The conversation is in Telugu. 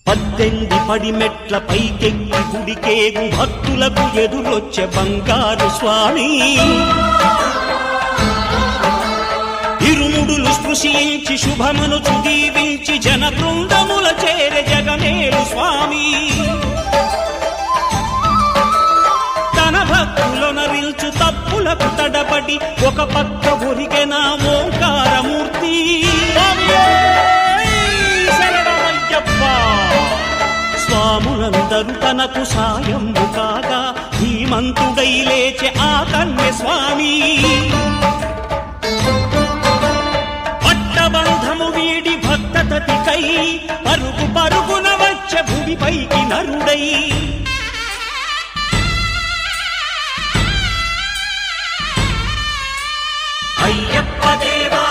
18 పడిమెట్ల పైకెక్కి గుడికేగు భక్తులకు ఎదురొచ్చే బంగారు స్వామి. ఇరుముడులు స్పృశించి శుభమనుచు దీవించి జన బృందముల చేరే జగమేలు స్వామి. తన భక్తులొనరిల్చు తప్పులకు తడబడి ఒక పక్క ఒరిగెన ఓంకారమూర్తి. స్వాములందరూ తనకు సాయంబు కాగా ధీమంతుడై లేచే ఆ కన్య స్వామి. పట్టబంధము వీడి భక్తతతికై పరుగు పరుగున వచ్చే భూమిపైకి నరుడై. అయ్యప్ప దేవా